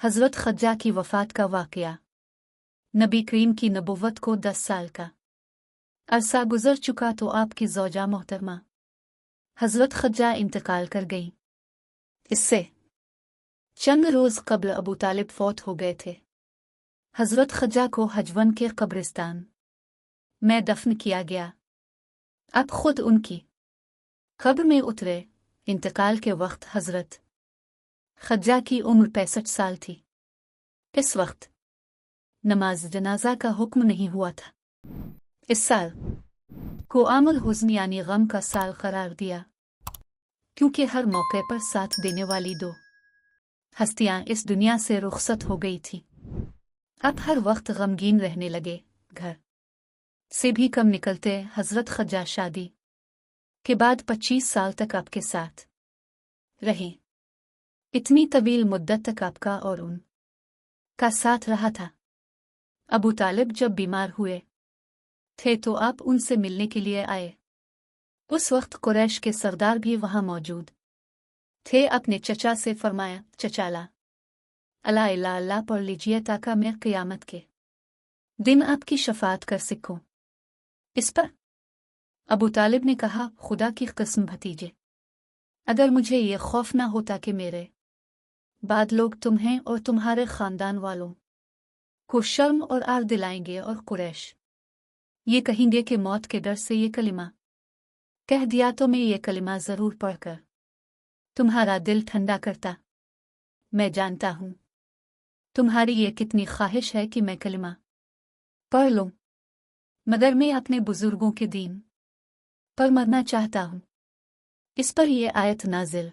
हज़रत खज्जा की वफ़ात का वाक़या। नबी करीम की नबुव्वत को 10 साल का अरसा गुज़र चुका तो आपकी ज़ौजा मोहतरमा हज़रत खज्जा इंतकाल कर गई। इससे चंद रोज़ क़ब्ल अबू तालिब फ़ौत हो गए थे। हज़रत खज्जा को हजवन के कब्रिस्तान में दफन किया गया। अब खुद उनकी कब्र में उतरे। इंतकाल के वक्त हज़रत खज्जा की उम्र 65 साल थी। इस वक्त नमाज जनाजा का हुक्म नहीं हुआ था। इस साल को आमुल हुज़्न यानी गम का साल करार दिया, क्योंकि हर मौके पर साथ देने वाली दो हस्तियां इस दुनिया से रुखसत हो गई थी। अब हर वक्त गमगीन रहने लगे। घर से भी कम निकलते। हज़रत खज्जा शादी के बाद 25 साल तक आपके साथ रहे। इतनी तवील मुद्दत तक आपका और उन का साथ रहा था। अबू तालिब जब बीमार हुए थे तो आप उनसे मिलने के लिए आए। उस वक्त कुरैश के सरदार भी वहां मौजूद थे। अपने चचा से फरमाया, चचाला अला इला अल्लाह पढ़ लीजिए ताकि मैं क़यामत के दिन आपकी शफाअत कर सकूं। इस पर अबू तालिब ने कहा, खुदा की कसम भतीजे, अगर मुझे ये खौफ ना होता कि मेरे बाद लोग तुम्हें और तुम्हारे खानदान वालों को शर्म और आर दिलाएंगे और कुरैश ये कहेंगे कि मौत के डर से ये कलिमा कह दिया, तो मैं ये कलिमा ज़रूर पढ़कर तुम्हारा दिल ठंडा करता। मैं जानता हूँ तुम्हारी ये कितनी ख्वाहिश है कि मैं कलिमा पढ़ लूँ, मगर मैं अपने बुजुर्गों के दीन पर मरना चाहता हूँ। इस पर यह आयत नाजिल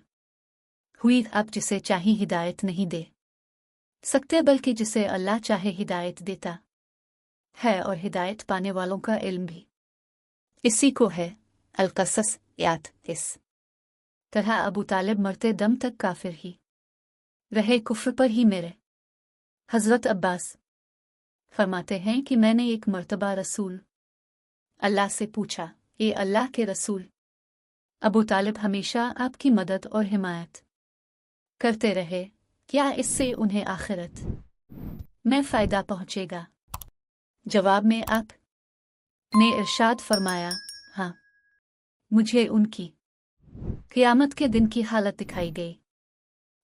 हुई, आप जिसे चाहे हिदायत नहीं दे सकते, बल्कि जिसे अल्लाह चाहे हिदायत देता है, और हिदायत पाने वालों का इल्म भी इसी को है। अल-क़सस यात। इस तरह अबू तालिब मरते दम तक काफिर ही रहे, कुफ्र पर ही मेरे। हज़रत अब्बास फरमाते हैं कि मैंने एक मर्तबा रसूल अल्लाह से पूछा, ये अल्लाह के रसूल, अबू तालिब हमेशा आपकी मदद और हिमायत करते रहे, क्या इससे उन्हें आखिरत में फ़ायदा पहुँचेगा? जवाब में आप ने इरशाद फरमाया, हाँ, मुझे उनकी क़यामत के दिन की हालत दिखाई गई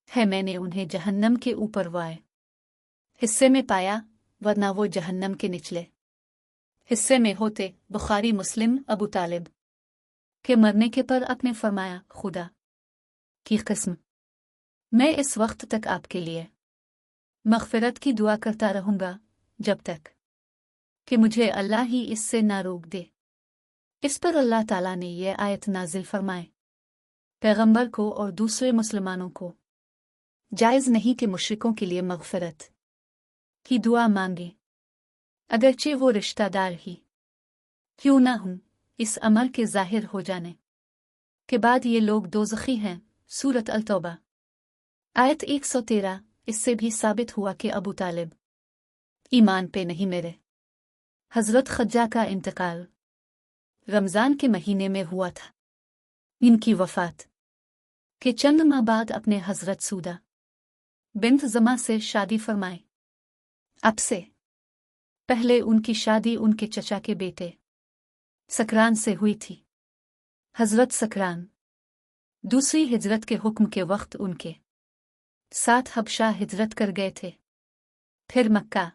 है। मैंने उन्हें जहन्नम के ऊपर वाए हिस्से में पाया, वरना वो जहन्नम के निचले हिस्से में होते। बुखारी मुस्लिम। अबू तालिब के मरने के पर आपने फरमाया, खुदा की कसम, मैं इस वक्त तक आपके लिए मग़फ़िरत की दुआ करता रहूँगा जब तक कि मुझे अल्लाह ही इससे ना रोक दे। इस पर अल्लाह ताला ने यह आयत नाजिल फरमाए, पैगंबर को और दूसरे मुसलमानों को जायज़ नहीं कि मुश्रिकों के लिए मग़फ़िरत की दुआ मांगे, अगरचे वो रिश्तेदार ही क्यों ना हों। इस अमर के ज़ाहिर हो जाने के बाद ये लोग दोज़खी हैं। सूरत अल-तौबा आयत 113। इससे भी साबित हुआ कि अबू तालिब ईमान पे नहीं मेरे। हज़रत खज्जा का इंतकाल रमज़ान के महीने में हुआ था। इनकी वफ़ात के चंद माह बाद अपने हज़रत सूदा बिन्त ज़मा से शादी फरमाए। अब से पहले उनकी शादी उनके चचा के बेटे सकरान से हुई थी। हज़रत सकरान दूसरी हिजरत के हुक्म के वक्त उनके साथ हबशा हिजरत कर गए थे, फिर मक्का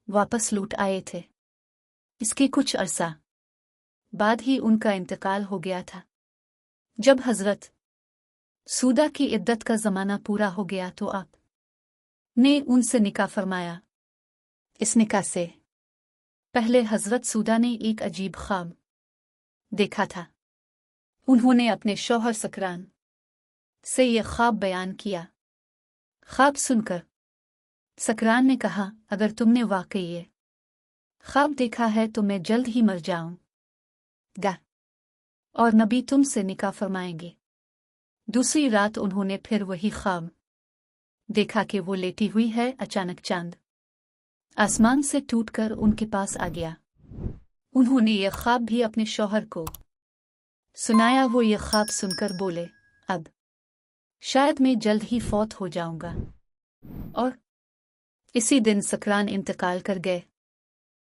वापस लौट आए थे। इसके कुछ अरसा बाद ही उनका इंतकाल हो गया था। जब हज़रत सूदा की इद्दत का ज़माना पूरा हो गया तो आप ने उनसे निकाह फरमाया। इस निकाह से पहले हज़रत सूदा ने एक अजीब ख्वाब देखा था। उन्होंने अपने शौहर सकरान से यह ख्वाब बयान किया। ख्वाब सुनकर सकरान ने कहा, अगर तुमने वाकई ये ख्वाब देखा है तो मैं जल्द ही मर जाऊंगा और नबी तुमसे निकाह फरमाएंगे। दूसरी रात उन्होंने फिर वही ख्वाब देखा कि वो लेटी हुई है। अचानक चांद आसमान से टूटकर उनके पास आ गया। उन्होंने यह ख्वाब भी अपने शौहर को सुनाया। वो ये ख्वाब सुनकर बोले, अब शायद मैं जल्द ही फौत हो जाऊंगा। اور اسی دن سکران انتقال کر گئے۔